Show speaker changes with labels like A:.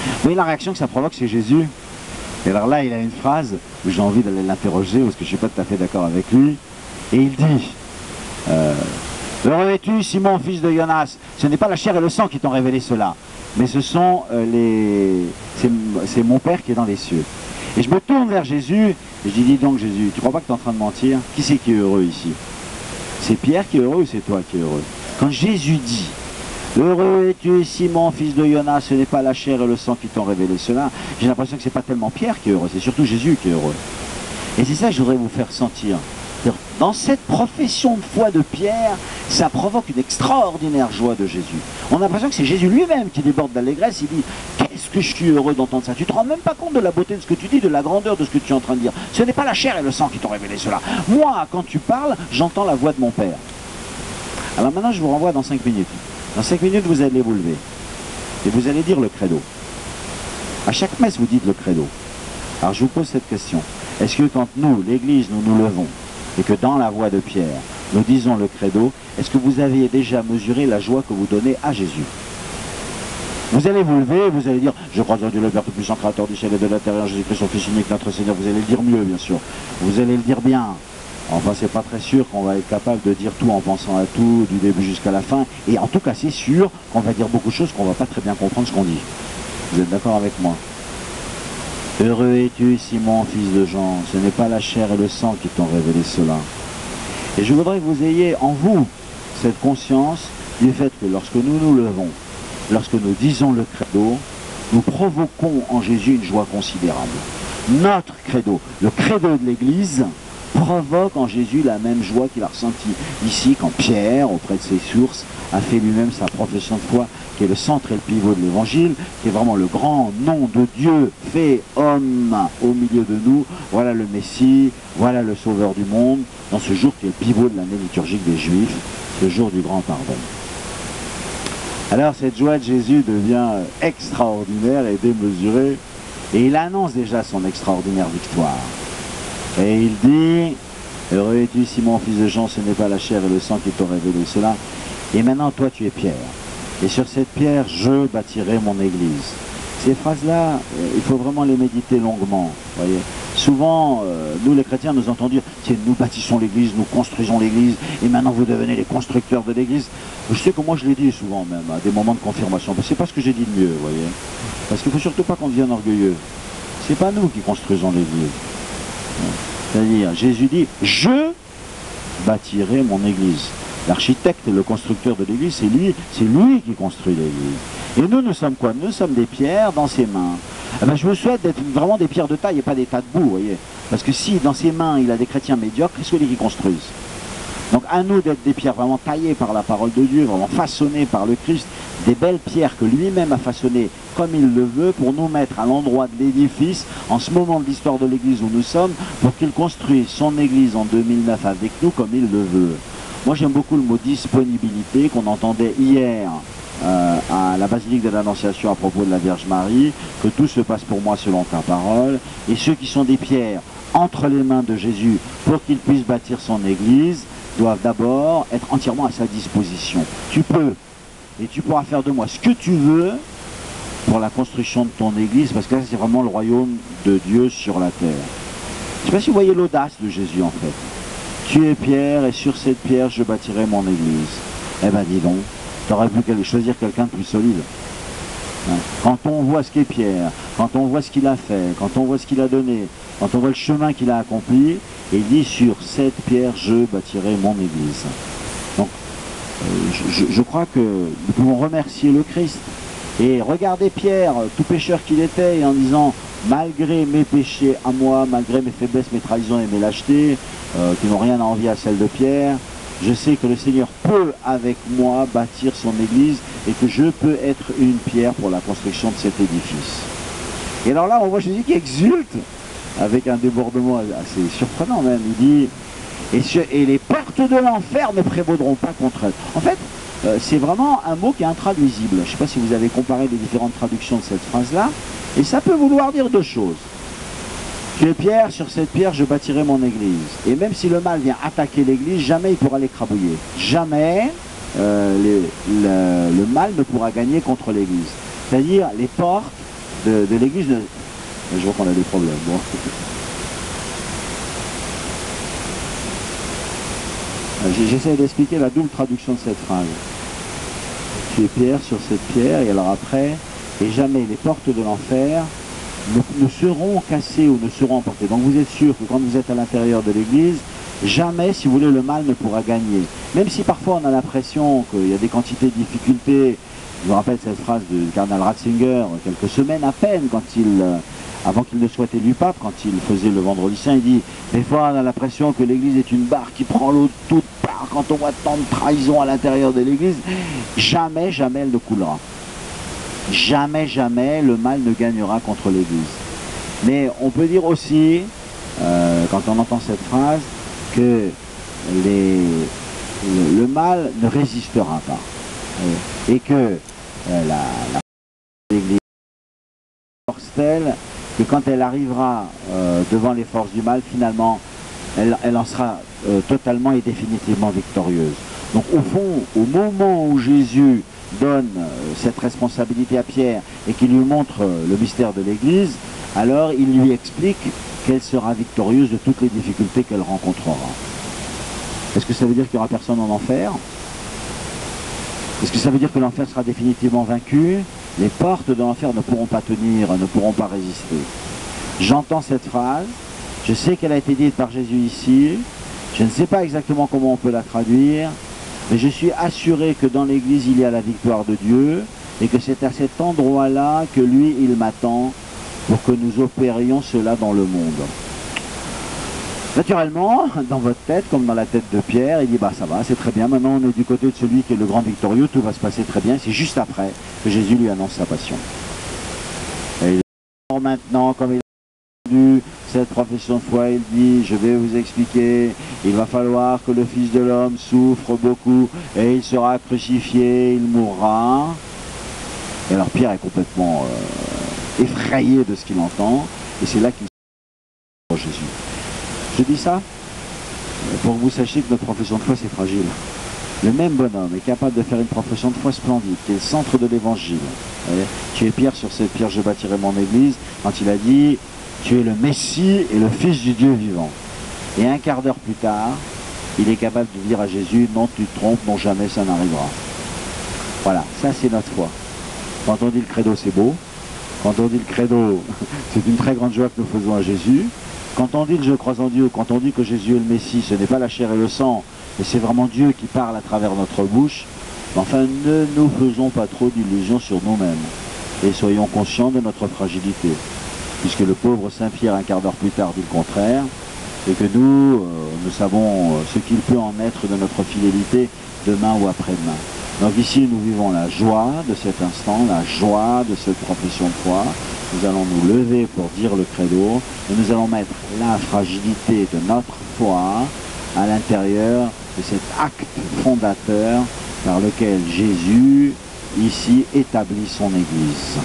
A: Vous voyez la réaction que ça provoque chez Jésus? Et alors là, il a une phrase où j'ai envie d'aller l'interroger, parce que je ne suis pas tout à fait d'accord avec lui. Et il dit, heureux es-tu, Simon, fils de Jonas, ce n'est pas la chair et le sang qui t'ont révélé cela, mais ce sont c'est mon Père qui est dans les cieux. Et je me tourne vers Jésus, et je dis, dis donc Jésus, tu crois pas que tu es en train de mentir? Qui c'est qui est heureux ici? C'est Pierre qui est heureux ou c'est toi qui es heureux? Quand Jésus dit, heureux es-tu, Simon, fils de Jonas, ce n'est pas la chair et le sang qui t'ont révélé cela, j'ai l'impression que c'est pas tellement Pierre qui est heureux, c'est surtout Jésus qui est heureux. Et c'est ça que je voudrais vous faire sentir. Dans cette profession de foi de Pierre, ça provoque une extraordinaire joie de Jésus. On a l'impression que c'est Jésus lui-même qui déborde d'allégresse, il dit, qu'est-ce que je suis heureux d'entendre ça. Tu te rends même pas compte de la beauté de ce que tu dis, de la grandeur de ce que tu es en train de dire. Ce n'est pas la chair et le sang qui t'ont révélé cela. Moi, quand tu parles, j'entends la voix de mon Père. Alors maintenant, je vous renvoie dans 5 minutes. Dans 5 minutes, vous allez vous lever. Et vous allez dire le credo. À chaque messe, vous dites le credo. Alors je vous pose cette question. Est-ce que quand nous, l'Église, nous nous levons, et que dans la voix de Pierre, nous disons le credo, est-ce que vous avez déjà mesuré la joie que vous donnez à Jésus? Vous allez vous lever, vous allez dire, je crois en Dieu le Père Tout-Puissant, Créateur du ciel et de la terre, et en Jésus-Christ, son Fils unique, notre Seigneur. Vous allez le dire mieux, bien sûr. Vous allez le dire bien. Enfin, c'est pas très sûr qu'on va être capable de dire tout en pensant à tout, du début jusqu'à la fin. Et en tout cas, c'est sûr qu'on va dire beaucoup de choses qu'on va pas très bien comprendre ce qu'on dit. Vous êtes d'accord avec moi? Heureux es-tu, Simon, fils de Jean, ce n'est pas la chair et le sang qui t'ont révélé cela. Et je voudrais que vous ayez en vous cette conscience du fait que lorsque nous nous levons, lorsque nous disons le credo, nous provoquons en Jésus une joie considérable. Notre credo, le credo de l'Église, provoque en Jésus la même joie qu'il a ressentie ici quand Pierre, auprès de ses sources, a fait lui-même sa profession de foi, qui est le centre et le pivot de l'Évangile, qui est vraiment le grand nom de Dieu fait homme au milieu de nous. Voilà le Messie, voilà le Sauveur du monde, dans ce jour qui est le pivot de l'année liturgique des Juifs, ce jour du grand pardon. Alors cette joie de Jésus devient extraordinaire et démesurée, et il annonce déjà son extraordinaire victoire. Et il dit, heureux es-tu, Simon, fils de Jean, ce n'est pas la chair et le sang qui t'ont révélé cela. Et maintenant, toi, tu es Pierre. Et sur cette pierre, je bâtirai mon église. Ces phrases-là, il faut vraiment les méditer longuement. Voyez. Souvent, nous, les chrétiens, nous entendons dire, tiens, nous bâtissons l'église, nous construisons l'église, et maintenant vous devenez les constructeurs de l'église. Je sais que moi, je l'ai dit souvent même, à des moments de confirmation. C'est pas ce que j'ai dit de mieux, vous voyez. Parce qu'il ne faut surtout pas qu'on devienne orgueilleux. C'est pas nous qui construisons l'église. C'est-à-dire, Jésus dit, je bâtirai mon église. L'architecte et le constructeur de l'église, c'est lui qui construit l'église. Et nous sommes quoi? Nous sommes des pierres dans ses mains. Eh ben, je vous souhaite d'être vraiment des pierres de taille et pas des tas de boue, vous voyez. Parce que si dans ses mains, il a des chrétiens médiocres, qu'est-ce que les qui construisent? Donc à nous d'être des pierres vraiment taillées par la parole de Dieu, vraiment façonnées par le Christ, des belles pierres que lui-même a façonnées comme il le veut pour nous mettre à l'endroit de l'édifice, en ce moment de l'histoire de l'église où nous sommes, pour qu'il construise son église en 2009 avec nous comme il le veut. Moi j'aime beaucoup le mot disponibilité qu'on entendait hier à la basilique de l'Annonciation à propos de la Vierge Marie, que tout se passe pour moi selon ta parole, et ceux qui sont des pierres entre les mains de Jésus pour qu'il puisse bâtir son église, doivent d'abord être entièrement à sa disposition. Tu peux, et tu pourras faire de moi ce que tu veux pour la construction de ton église, parce que là c'est vraiment le royaume de Dieu sur la terre. Je ne sais pas si vous voyez l'audace de Jésus en fait. Tu es pierre, et sur cette pierre je bâtirai mon église. Eh ben dis donc, tu aurais pu choisir quelqu'un de plus solide. Quand on voit ce qu'est Pierre, quand on voit ce qu'il a fait, quand on voit ce qu'il a donné, quand on voit le chemin qu'il a accompli, il dit sur cette pierre je bâtirai mon église. Donc je crois que nous pouvons remercier le Christ et regarder Pierre, tout pécheur qu'il était, et en disant malgré mes péchés à moi, malgré mes faiblesses, mes trahisons et mes lâchetés, qui n'ont rien à envier à celle de Pierre, je sais que le Seigneur peut avec moi bâtir son église et que je peux être une pierre pour la construction de cet édifice. Et alors là, on voit Jésus qui exulte avec un débordement assez surprenant même. Il dit, et les portes de l'enfer ne prévaudront pas contre elle. En fait, c'est vraiment un mot qui est intraduisible. Je ne sais pas si vous avez comparé les différentes traductions de cette phrase-là, et ça peut vouloir dire deux choses. Tu es pierre, sur cette pierre je bâtirai mon église. Et même si le mal vient attaquer l'église, jamais il pourra l'écrabouiller. Jamais le mal ne pourra gagner contre l'église. C'est-à-dire les portes de l'église. Je vois qu'on a des problèmes. Bon. J'essaie d'expliquer la double traduction de cette phrase. Tu es pierre sur cette pierre, et alors après, et jamais les portes de l'enfer ne seront cassées ou ne seront emportées. Donc vous êtes sûr que quand vous êtes à l'intérieur de l'église, jamais, si vous voulez, le mal ne pourra gagner. Même si parfois on a l'impression qu'il y a des quantités de difficultés. Je vous rappelle cette phrase du cardinal Ratzinger, quelques semaines à peine, avant qu'il ne soit élu pape, quand il faisait le vendredi saint, il dit « Des fois on a l'impression que l'église est une barque qui prend l'eau de toutes parts, quand on voit tant de trahison à l'intérieur de l'église, jamais, jamais elle ne coulera. Jamais, jamais le mal ne gagnera contre l'église. » Mais on peut dire aussi, quand on entend cette phrase, que le mal ne résistera pas. Et que l'église force telle que quand elle arrivera devant les forces du mal, finalement, elle en sera totalement et définitivement victorieuse. Donc au fond, au moment où Jésus donne cette responsabilité à Pierre et qu'il lui montre le mystère de l'Église, alors il lui explique qu'elle sera victorieuse de toutes les difficultés qu'elle rencontrera. Est-ce que ça veut dire qu'il n'y aura personne en enfer? Est-ce que ça veut dire que l'enfer sera définitivement vaincu? Les portes de l'enfer ne pourront pas tenir, ne pourront pas résister. J'entends cette phrase, je sais qu'elle a été dite par Jésus ici, je ne sais pas exactement comment on peut la traduire, mais je suis assuré que dans l'Église il y a la victoire de Dieu, et que c'est à cet endroit-là que lui, il m'attend pour que nous opérions cela dans le monde. Naturellement, dans votre tête, comme dans la tête de Pierre, il dit, bah ça va, c'est très bien, maintenant on est du côté de celui qui est le grand victorieux, tout va se passer très bien, c'est juste après que Jésus lui annonce sa passion. Et maintenant, comme il a entendu cette profession de foi, il dit, je vais vous expliquer, il va falloir que le Fils de l'homme souffre beaucoup, et il sera crucifié, il mourra. Et alors Pierre est complètement effrayé de ce qu'il entend, et c'est là qu'il se Jésus. Je dis ça pour que vous sachiez que notre profession de foi c'est fragile. Le même bonhomme est capable de faire une profession de foi splendide, qui est le centre de l'évangile. Tu es pierre, sur cette pierre je bâtirai mon église, quand il a dit tu es le Messie et le Fils du Dieu vivant. Et un quart d'heure plus tard, il est capable de dire à Jésus, non tu te trompes, non jamais ça n'arrivera. Voilà, ça c'est notre foi. Quand on dit le credo c'est beau, quand on dit le credo c'est une très grande joie que nous faisons à Jésus. Quand on dit que je crois en Dieu, quand on dit que Jésus est le Messie, ce n'est pas la chair et le sang, mais c'est vraiment Dieu qui parle à travers notre bouche. Enfin, ne nous faisons pas trop d'illusions sur nous-mêmes. Et soyons conscients de notre fragilité. Puisque le pauvre Saint-Pierre, un quart d'heure plus tard, dit le contraire. Et que nous savons ce qu'il peut en être de notre fidélité demain ou après-demain. Donc ici, nous vivons la joie de cet instant, la joie de cette profession de foi. Nous allons nous lever pour dire le credo et nous allons mettre la fragilité de notre foi à l'intérieur de cet acte fondateur par lequel Jésus, ici, établit son Église.